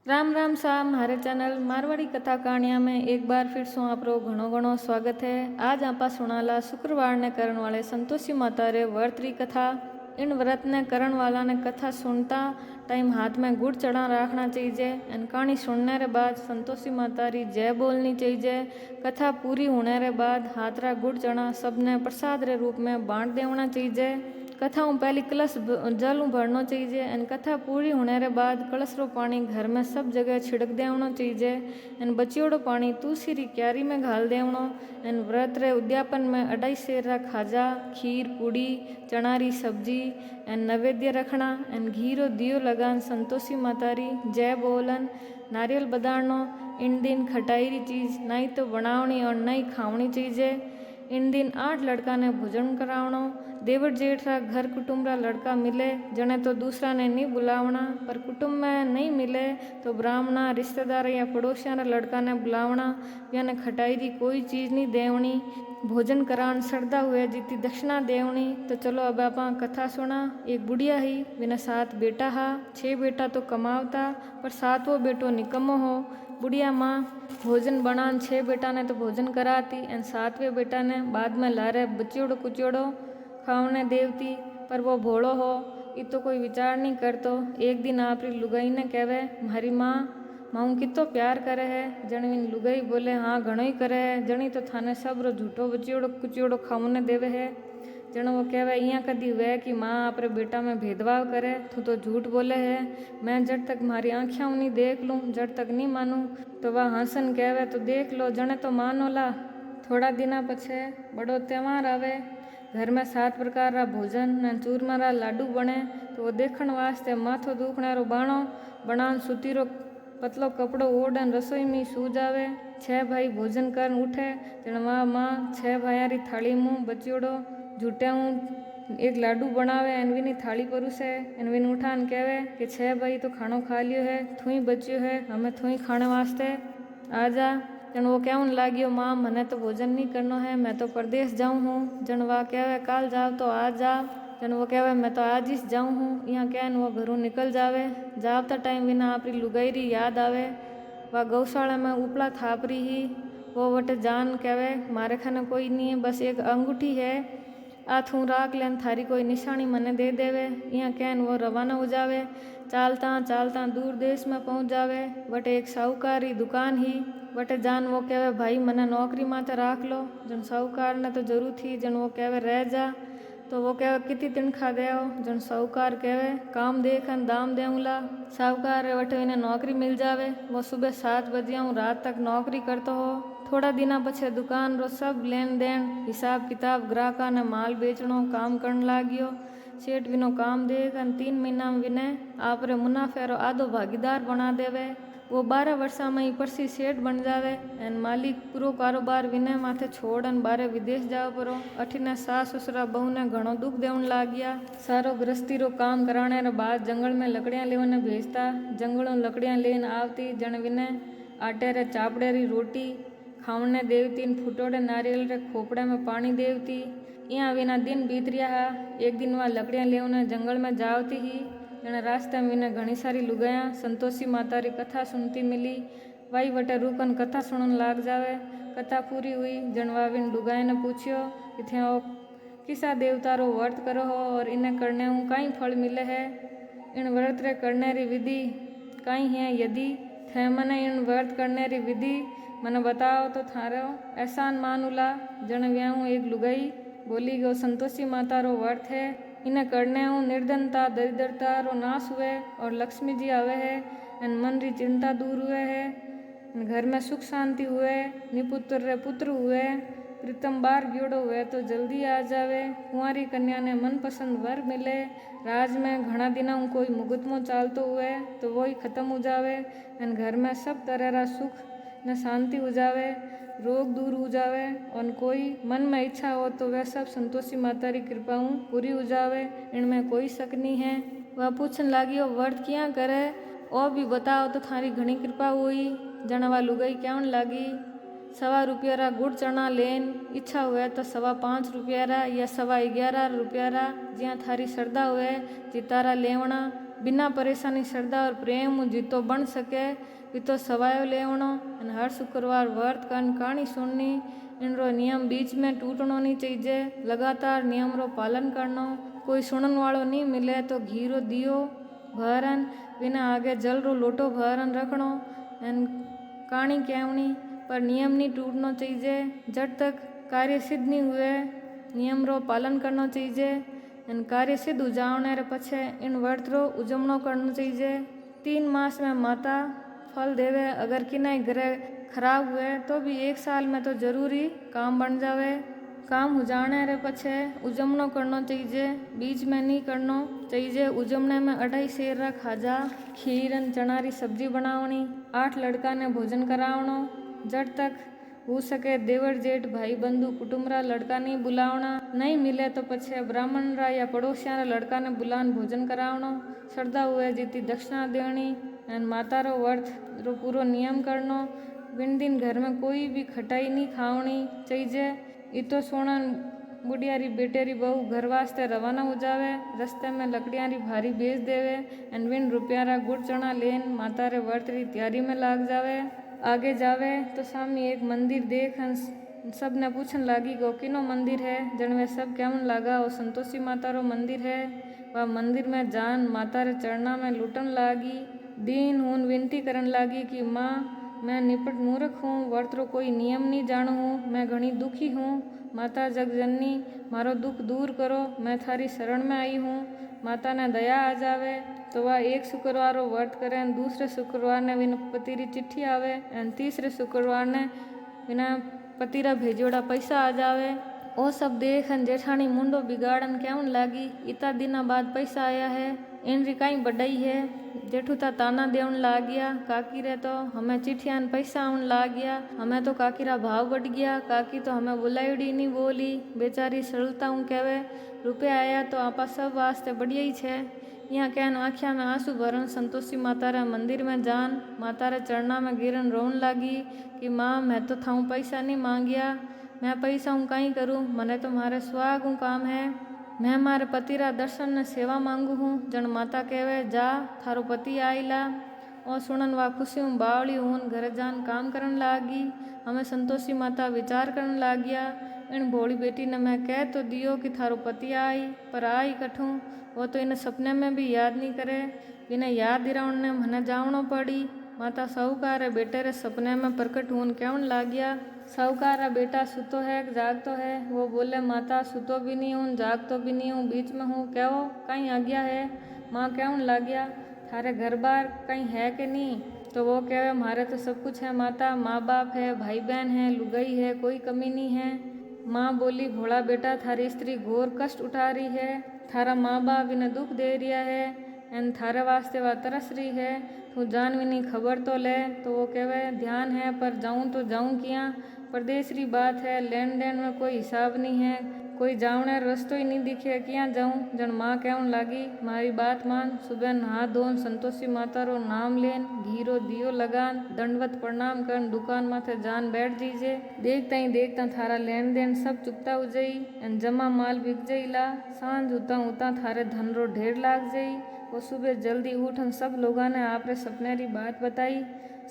राम राम सा हमारे चैनल मारवाड़ी कथा कहानियाँ में एक बार फिर सो आपरो घणो घणो स्वागत है। आज आपा सुनाला शुक्रवार ने करण वाले संतोषी माता रे व्रत री कथा। इन व्रत ने करण वाला ने कथा सुनता टाइम हाथ में गुड़ चढ़ा रखना चाहिए। इन कहानी सुनने रे बाद संतोषी माता री जय बोलनी चाहिए। कथा पूरी होने रे बाद हाथ रा गुड़ चढ़ा सबने प्रसाद रे रूप में बांट देना चाहिए। कथा पहली कलश जल भरना चाहिए। एन कथा पूरी होने रे बाद कलश रो पानी घर में सब जगह छिड़क देना चाहिए। एन बचियोड़ो पानी तुलसी री क्यारी में घाल देवनो। एन व्रत रे उद्यापन में 2.5 सेर रा खाजा, खीर, पूड़ी, चना री सब्जी एन नैवेद्य रखना। एन घी रो दियो लगान संतोषी माता री जय बोलन। नारियल बदाड़नो। इन दिन खटाई री चीज नहीं तो बनावनी और नहीं खावनी चाहिए। इन दिन 8 लड़का ने भोजन करावनो। देवर जेठ रा घर कुटुंब रा लड़का मिले जने तो दूसरा ने नहीं बुलावना, पर कुटुंब में नहीं मिले तो ब्राह्मणा, रिश्तेदार या पड़ोसिया रा लड़का ने बुलावना। याने खटाई री कोई चीज़ नहीं देवनी। भोजन करान श्रद्धा हुए जीती दक्षिणा देवनी। तो चलो अब आप कथा सुना। एक बुढ़िया ही बिना 7 बेटा हा। 6 बेटा तो कमावता पर 7वां बेटो निकम्मो हो। बुढ़िया माँ भोजन बनान 6 बेटा ने तो भोजन कराती एन 7वें बेटा ने बाद में लारे बच्चियोड़ो कुचियोड़ो खावने देवती, पर वो भोड़ो हो ये तो कोई विचार नहीं करतो। एक दिन आपरी लुगाई ने कहवे मारी माँ माऊ कितो प्यार करे है। जणवीन लुगाई बोले हाँ घणो ही करे है, जणी तो थाने सब रो झूठो बचियोड़ो कुचियोड़ो खावने देवे है। जण वो कहवे यहाँ कदी हुए कि माँ आपरे बेटा में भेदभाव करे, तू तो झूठ बोले है। मैं जब तक मारी आँखियाँ नहीं देख लूँ जब तक नहीं मानूँ। तो वह हंसन कहवे तो देख लो जने तो मानो ला। थोड़ा दिना पछे बड़ो त्यौहार आवे। घर में 7 प्रकार रा भोजन ने चूरमा रा लाडू बने तो वो देखण वास्ते माथो दुखने रो बाणो बनान सूती रो पतलो कपड़ो ओढ़न रसोई में सू जावे। 6 भाई भोजन कर उठे जण माँ 6 भाइया री थाली मुँह बचियोड़ो झूठे हूँ एक लाडू बनावे एनवीनी थाली परोसे। एनवीन उठान कहवे कि 6 भाई तो खानो खा लियो है, थुई बच्यो है, हमें थुई खाने वास्ते आ जा। जन वो कहन लागियो माँ मने तो भोजन नहीं करनो है, मैं तो परदेश जाऊँ हूँ। जन वा कहवे काल जाओ तो आज जा। जन वो कहवे मैं तो आज ही जाऊँ हूँ। यहाँ कहन वो घरों निकल जावे। जावता टाइम बिना आपरी लुगाई री याद आवे। वह गौशाला में उपला थापरी ही वो वटे जान कहवे मारे खाने कोई नहीं है, बस एक अंगूठी है, आ थू राख लेन थारी कोई निशानी मने दे देवे। यहाँ कहन वो रवाना हो जावे। चालता चालता दूर देश में पहुँच जावे। वटे एक साहूकार री दुकान ही वटे जान वो कहवे भाई मने नौकरी माते राख लो। जन साहूकार ने तो जरूर थी। जन वो कहवे रह जा। तो वो कहवे कितनी तनख्वाह देओ। जन साहूकार कहवे काम देखन दाम देऊँला। साहूकार वटे इन्हें नौकरी मिल जावे। वो सुबह 7 बजे रात तक नौकरी करतो हो। थोड़ा दिना पछे दुकान रो सब लेन देन हिसाब किताब ग्राहका ने माल बेचनो काम करन लागियो। सेठ विनो काम देख 3 महीना में विने आपरे मुनाफे रो आधो भागीदार बना देवे। वो 12 वर्षा में ही परसी सेठ बन जावे एन मालिक पूरो कारोबार विने माथे छोड़न बारे विदेश जाओ परो। अठीने सास ससुरा बहू ने घणो दुख देवन लागिया। सारो गृहस्थी रो काम कराने रे बाद जंगल में लकड़ियां लेवने भेजता। जंगलों लकड़ियां लेन आवती जन विने आटे रे चापड़े री रोटी खावने देवती। फुटोड़े नारियल रे खोपड़े में पानी देवती। यहाँ विना दिन बीत रिया हा। एक दिन वह लकड़ियां लेवने जंगल में जावती ही जने रास्ते में विने घनी सारी लुगाया संतोषी माता री कथा सुनती मिली। वाई वटे रुकन कथा सुनन लाग जावे। कथा पूरी हुई जन वाविन लुगाई ने पूछियो कि थे किसा देवता रो व्रत करो हो और इन्हें करने हूँ कई फल मिले है। इन व्रत रे करने री विधि कई है, यदि थे मने इन व्रत करने री विधि मने बताओ तो थारो एहसान मानूला। जन व्याहूँ एक लुगाई बोली गो संतोषी माता रो व्रत है, इन्हें करने हूँ निर्धनता दरिद्रता रो नाश हुए और लक्ष्मी जी आवे है एन मन री चिंता दूर हुए है। घर में सुख शांति हुए, निपुत्र रे पुत्र हुए, प्रीतम बार ग्योड़ो हुए तो जल्दी आ जावे। कुंवारी कन्या ने मनपसंद वर मिले। राज में घना दिना कोई मुकदमो चालतो हुए तो वही खत्म हो जावे एन घर में सब तरह रा सुख न शांति हो जावे, रोग दूर हो जावे और कोई मन में इच्छा हो तो वह सब संतोषी माता री कृपाऊँ पूरी हो जावे। इनमें कोई शक नहीं है। वह पूछन लागियो व्रत किया करे और भी बताओ तो थारी घनी कृपा हुई। जनवा लुगाई कहन लागी 1.25 रुपया रा गुड़ चना लेन, इच्छा हुए तो 5.25 रुपया रा या 11.25 रुपया रा जिया थारी श्रद्धा हुए जितारा लेवना। बिना परेशानी श्रद्धा और प्रेम हूँ जीतो बन सके वी तो सवायो लेवणो अने हर शुक्रवार व्रत कन कहानी सुननी। इनरो नियम बीच में टूटणो नहीं चाहिए। लगातार नियम रो पालन करनो। कोई सुनन वालों नहीं मिले तो घी रो दियो भरन बिना आगे जल रो लोटो भरन रखणो एन कहानी कहवनी पर नियम नहीं टूटना चाहिए। जब तक कार्य सिद्ध नहीं हुए नियम रो पालन करना चाहिए। इन कार्य सिद्ध हो जाने रे पछे इन व्रत रो उजमणो करना चाहिए। 3 मास में माता फल देवे। अगर किनाई ग्रह खराब हुए तो भी 1 साल में तो जरूरी काम बन जावे। काम हो जाने रे पछे उजमणो करना चाहिए। बीच में नहीं करना चाहिए। उजमणे में 2.5 सेर रा खाजा खीर अन चना री सब्जी बनावनी। 8 लड़का ने भोजन करावणो। जब तक हो सके देवर जेठ भाई बंधु कुटुंब रा लड़का नहीं बुलावना। नहीं मिले तो पछे ब्राह्मण रा या पड़ोसिया रा लड़का ने बुलान भोजन करावणो। श्रद्धा हुए जीती दक्षिणा देनी एन माता रो व्रत रो पूरो नियम करनो। बिन दिन घर में कोई भी खटाई नहीं खावनी चाहिए। इतो सोनन बुढ़िया री बेटे री बहू घर वास्ते रवाना हो जावे। रस्ते में लकड़ियां री भारी बेच देवे एन बिन रुपया रा गुड़ चना लेन माता रे व्रत री तैयारी में लाग जावे। आगे जावे तो सामने एक मंदिर देख सब ने पूछन लागी गो किनो मंदिर है। जन वे सब कहवन लागा वो संतोषी माता रो मंदिर है। वह मंदिर में जान माता रे चरणा में लुटन लागी। दीन हून विनती करन लागी कि माँ मैं निपट मूर्ख हूँ। व्रत रो कोई नियम नहीं जानू हूँ। मैं घणी दुखी हूँ। माता जगजननी मारो दुख दूर करो। मैं थारी शरण में आई हूँ। माता ने दया आ जावे तो वह 1 शुक्रवार व्रत करे। दूसरे शुक्रवार ने विन पति री चिट्ठी आवे एन तीसरे शुक्रवार ने बिना पति रा भेजोड़ा पैसा आ जावे। ओ सब देखन जेठानी मुंडो बिगाड़न कहवन लागी इतना दिना बाद पैसा आया है इन री काई बढ़ाई है। जेठू ता ताना देवन लाग गया। काकी रे तो हमें चिट्ठियां पैसा आवन लाग गया। हमें तो काकी रा भाव बढ़ गया। काकी तो हमें बुलाईडी नहीं बोली। बेचारी सरलता हूँ कहवे रुपया आया तो आपा सब वास्ते बढ़िया ही छे। यहाँ कहन आँखिया में आंसू भरन संतोषी माता रे मंदिर में जान माता रे चरणा में गिरन रोन लागी कि माँ मैं तो थाऊँ पैसा नहीं मांगिया। मैं पैसा हूँ कहीं करूँ। मने तो मारे स्वाग हूँ काम है। मैं मारे पति रा दर्शन ने सेवा मांगू हूँ। जन माता कहवे जा थारो पति आईला। और सुनन वा खुशी हूँ बावली हूँ घर जान काम करन लागी। हमें संतोषी माता विचार करन लागिया इन भोली बेटी ने मैं कह तो दियो कि थारो पति आई पर आई कठूँ। वो तो इन्हें सपने में भी याद नहीं करे। इन्हें याद दिलावन ने मने जावणो पड़ी। माता साहूकार बेटे रे सपने में प्रकट होन कहवन लागिया साहूकार बेटा सुतो है जागतो है। वो बोले माता सुतो भी नहीं हूँ जागतो भी नहीं हूँ बीच में हूँ कहो कहीं आ गया है। माँ कहवन लागिया थारे घर बार कहीं है कि नहीं। तो वो कहे मारे तो सब कुछ है माता। माँ बाप है भाई बहन है लुगाई है कोई कमी नहीं है। माँ बोली भोला बेटा थारी स्त्री घोर कष्ट उठा रही है। थारा माँ बाप इन्हें दुख दे रिया है एन थारे वास्ते वह तरस रही है। तू जानवीनी खबर तो ले। तो वो कहे ध्यान है पर जाऊँ तो जाऊँ किया। परदेश री बात है लेन देन में कोई हिसाब नहीं है। कोई जावने रस्तो ही नहीं दिखे किया जाऊँ। जन माँ कहवन लागी मारी बात मान सुबह नहा धोन संतोषी माता रो नाम लेन घी रो दियो लगान दंडवत प्रणाम कर दुकान माथे जान बैठ दीजिए। देखता ही देखता थारा लेन देन सब चुकता हो जाई एन जमा माल बिक जाइला। सांझ उता उता थारे धन रो ढेर लाग जाई। वो सुबह जल्दी उठन सब लोगों ने आपरे सपने री बात बताई।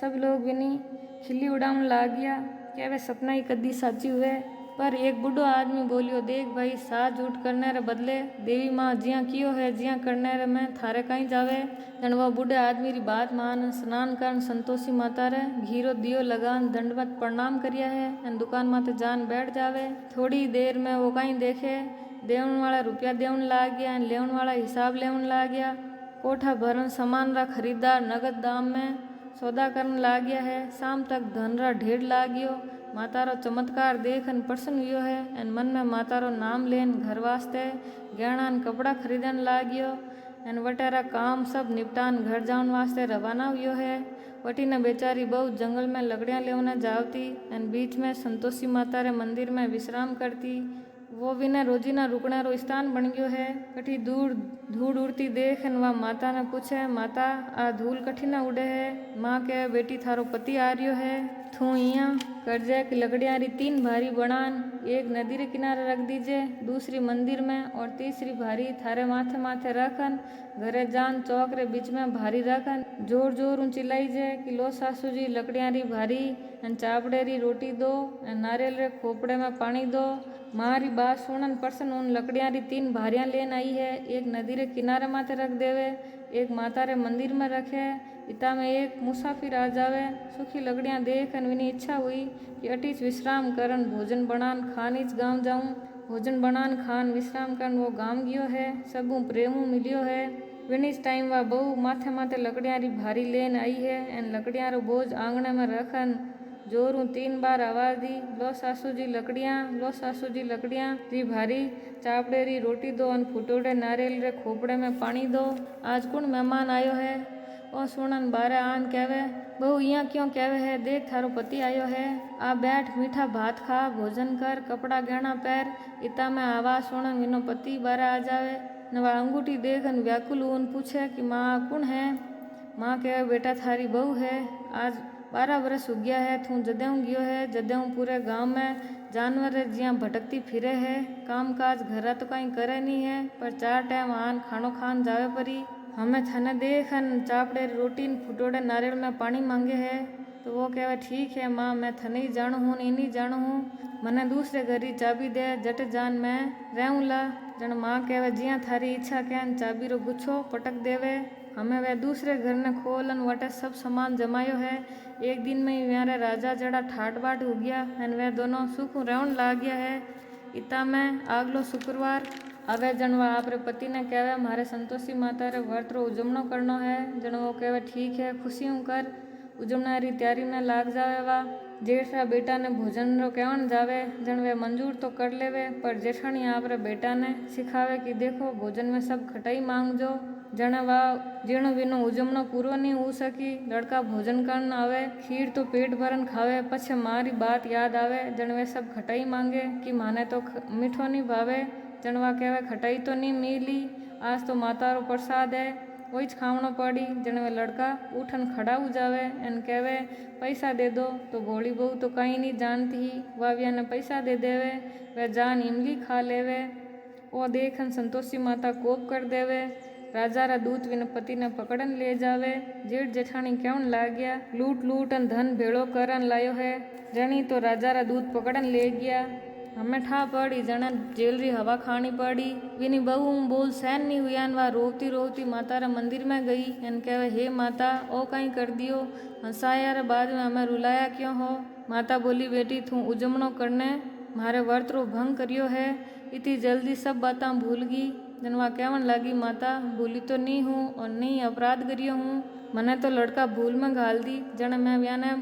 सब लोग विनी खिल्ली उड़ावन लाग गया क्या वे सपना ही कदी साची हुए। पर एक बूढ़ो आदमी बोलियो देख भाई साज उठ करने रे बदले देवी माँ जिया कियो है जिया करने रे मैं थारे कहीं जावे। जन वो बूढ़े आदमी री बात मान स्नान कर संतोषी माता रे घीरो दियो लगान दंडवत प्रणाम करिया है एन दुकान माते जान बैठ जावे। थोड़ी देर में वो कहीं देखे देवन वाला रुपया देवन लाग गया एन लेवन वाला हिसाब लेवन लाग गया। कोठा भरन सामान रा खरीदार नगद दाम में सौदा करन लाग गया है। शाम तक धन रा ढेर लाग गयो। माता रो चमत्कार देखन प्रसन्न हुयो है एन मन में माता रो नाम लेन घर वास्ते गहना न कपड़ा खरीदन लाग गयो एन वटेरा काम सब निपटान घर जावन वास्ते रवाना हुयो है। वटी ने बेचारी बहुत जंगल में लकड़ियाँ लेवने जावती एन बीच में संतोषी माता रे मंदिर में विश्राम करती। वो बिना रोजीना रुकने रो स्थान बन गयो है। कठी दूर धूड़ उड़ती देख वह माता ने पूछे माता आ धूल कठी ना उड़े है। माँ के बेटी थारो पति आ रियो है थू इया करजे की लकड़ियाँ री 3 भारी बनान एक नदी रे किनारे रख दीजिए दूसरी मंदिर में और तीसरी भारी थारे माथे माथे रखन घरे जान चौक रे बीच में भारी रखन जोर जोर चिल्लाई जे कि लो सासू जी लकड़ियां री भारी एन चापड़े री रोटी दो एन नारियल रे खोपड़े में पानी दो। मारी बात सुनन परसन उन लकड़ियां री 3 भारियां लेन आई है। एक नदी रे किनारे माथे रख देवे, एक माता रे मंदिर में रखे। इता में एक मुसाफिर आ जावे। सूखी लकड़ियां देखन विनी इच्छा हुई कि अटीच विश्राम करन भोजन बनान खान इच गांव जाऊं। भोजन बनान खान विश्राम करन वो गांव गियो है। सबू प्रेमू मिलियो है। विनिस टाइम वा बहु माथे माथे लकड़ियां री भारी लेन आई है एन लकड़ियां रो बोझ आंगणे में रखन जोरू 3 बार आवाज दी, लो सासू जी लकड़ियां, लो सासू जी लकड़ियां री भारी चापड़े री रोटी दो अन फुटोड़े नारियल रे खोपड़े में पानी दो। आज कौन मेहमान आयो है? ओ सुनन बारे आन कहवे, बहु इया क्यों कहवे है? देख थारो पति आयो है। आ बैठ मीठा भात खा, भोजन कर, कपड़ा गहना पहर। इता में आवाज सुनन विनो पति बारे आ जावे। नवा अंगूठी देखन व्याकुल होन पूछे कि माँ कौन है? माँ कहे बेटा थारी बहू है। आज 12 वर्ष हो गया है तू जदेऊ गियो है। जदेऊ पूरे गांव में जानवर जिया भटकती फिरे है। काम काज घरा तो कहीं करे नहीं है पर 4 टाइम आन खानो खान जावे परी। हमें थने देखन चापड़े रोटी फुटोड़े नारियल में पानी मांगे है। तो वो कहे ठीक है माँ, मैं थने ही जानू हूँ नहीं जानू हूँ, मने दूसरे घर ही चाबी दे, जट जान मैं रहूँला। जन माँ कहे जिया थारी इच्छा कहन चाबी रो गुच्छो पटक देवे। हमें वह दूसरे घर ने खोलन वटे सब सामान जमायो है। एक दिन में ही व्यारे राजा जड़ा ठाट बाट हो गया एन वह दोनों सुख रहन लाग गया है। इता में आगलो शुक्रवार आवे जनवा आपरे पति ने कहवे मारे संतोषी माता रे व्रत रो उजमणो करनो है। जन वो कहवे ठीक है खुशियों कर। उजमना री तैयारी में लाग जावे। वा जेठा बेटा ने भोजन रो कहवन जावे। जन वे मंजूर तो कर लेवे पर जेठानी आपरे बेटा ने सिखावे कि देखो भोजन में सब खटाई मांगजो। जन वा जीणो विनो उजमणो पूरो नहीं हो सकी। लड़का भोजन करन आवे, खीर तो पेट भरन खावे, पछे मारी बात याद आवे। जन वे सब खटाई मांगे कि माने तो मीठो नहीं भावे। जनवा कहवे खटाई तो नहीं मिली, आज तो माता रो प्रसाद है, वही खावनो पड़ी। जन वे लड़का उठन खड़ा हो जावे एन कहवे पैसा दे दो। तो भोली बहू तो कहीं नहीं जानती, वाविया ने पैसा दे देवे। वह जान इमली खा लेवे। वो देखन संतोषी माता कोप कर देवे। राजा रा दूत विन पति ने पकड़न ले जावे। जेठ जेठानी कहन लाग गया लूट लूटन धन भेड़ो करन लायो है। जनी तो राजा रा दूत पकड़न ले गया। हमें ठा पड़ी जना जेल री हवा खानी पड़ी। विनी बहू बोल सहन नहीं हुआ। वा रोती रोती माता रा मंदिर में गई एन कहवे हे माता ओ कहीं कर दियो, हंसाया रे बाद में हमें रुलाया क्यों हो? माता बोली बेटी तू उजमणो करने मारे व्रत रो भंग करियो है, इतनी जल्दी सब बातें भूल गई। जनवा कहवन लगी माता भूली तो नहीं हूँ और नहीं अपराध करियो हूँ, मने तो लड़का भूल में घाल दी। जन मैं व्याने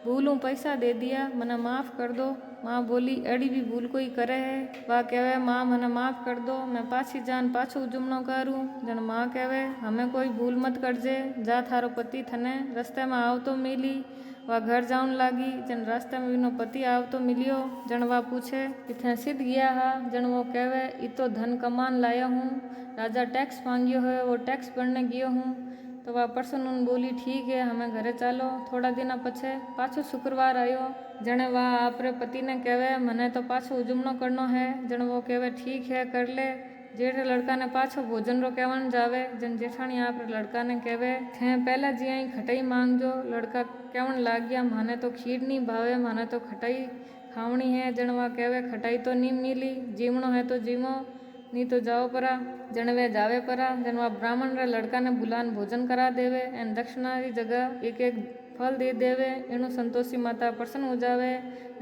भूलूँ पैसा दे दिया, मने माफ़ कर दो। माँ बोली अड़ी भी भूल कोई करे है? वह कहवे माँ मने माफ़ कर दो, मैं पाछी जान पाछो उजमणो करूँ। जन माँ कहवे हमें कोई भूल मत करजे, जा थारो पति थने रस्ते में आव तो मिली। वह घर जाऊन लागी। जन रास्ते में विनो पति आव तो मिलियो। जन वा पूछे इतने सिद्ध गया हा? जन वो कहवे इतो धन कमान लाया हूँ, राजा टैक्स मांगियो है वो टैक्स भरने गियो हूँ। तो वह पर्सन उन बोली ठीक है हमें घरे चालो। थोड़ा दिन पछे पाछो शुक्रवार आयो। जने वह आपरे पति ने कहवे मने तो पाछो उजमणो करनो है। जन वो कहवे ठीक है कर ले। जेठे लड़का ने पाछो भोजन रो कहवन जावे। जन जेठानी आपरे लड़का ने कहवे थे पहला जिया ही खटाई मांगजो। लड़का कहवन लाग गया माने तो खीर नहीं भावे, माने तो खटाई खावनी है। जन वह कहवे खटाई तो नहीं मिली, जीवणो है तो जीवो नहीं तो जाओ परा। जन वे जावे परा। जन वह ब्राह्मण रे लड़का ने बुलान भोजन करा देवे एन दक्षिणा री जगह एक एक फल दे देवे। इनु संतोषी माता प्रसन्न हो जावे।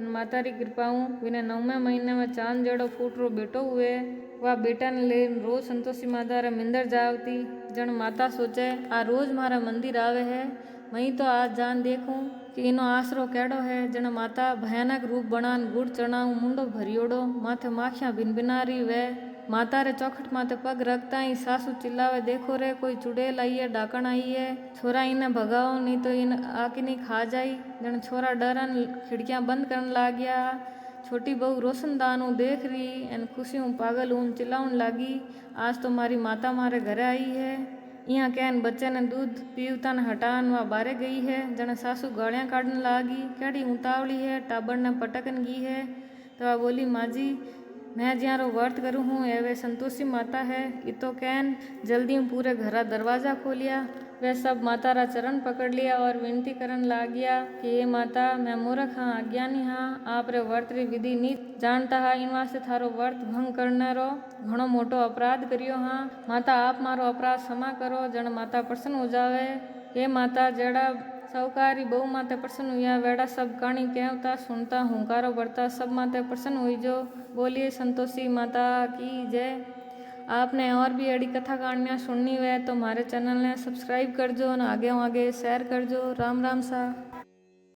माता री कृपाऊं विने 9वें महीने में चांद जड़ो फूट रो बेटो हुए। वह बेटा ने ले रोज संतोषी माता रे मंदिर जावती। जन माता सोचे आ रोज मारा मंदिर आवे है, वहीं तो आज जान देखूं कि इनो आसरो केड़ो है। जन माता भयानक रूप बनान गुड़ चढ़ाऊं मुंडो भरियोड़ो, माथे माखियां भिन भिनारी वे। माता रे चौखट माथे पग रखता ही सासू चिल्लावे देखो रे कोई चुड़ैल आई है, डाकण आई है, छोरा इन्हें भगाओ नहीं तो इन आके नहीं खा जाई। जन छोरा डरन खिड़कियां बंद करन लाग गया। छोटी बहू रोशनदान देख रही एन खुशी पागल हूँ चिल्लाउन लागी आज तो मारी माता मारे घरे आई है। यहाँ कहन बच्चे ने दूध पीवता ने हटान व बारे गई है। जन सासू गालियाँ काटने लागी केड़ी उतावली है, टाबर ने पटकन गई है। तो वह बोली माँ जी मैं ज्यारो व्रत करूँ हूँ वे संतोषी माता है। इतो कहन जल्दी में पूरे घरा दरवाज़ा खोलिया। वे सब माता रा चरण पकड़ लिया और विनती करन लाग गया कि ये माता मैं मूर्ख हाँ, अज्ञानी हाँ, आप रे व्रत री विधि नी जानता हाँ, इन वास्ते थारो व्रत भंग करने रो घणो मोटो अपराध करियो हाँ। माता आप मारो अपराध क्षमा करो, जन माता प्रसन्न हो जावे। हे माता जेड़ा साहूकारी बहु माते प्रसन्न हुआ वेड़ा सब कहानी कहता सुनता हुंकारो बढ़ता सब माते प्रसन्न हुई जो। बोलिए संतोषी माता की जय। आपने और भी अड़ी कथा कहानियाँ सुननी है तो हमारे चैनल ने सब्सक्राइब कर जो और आगे शेयर कर जो। राम राम सा।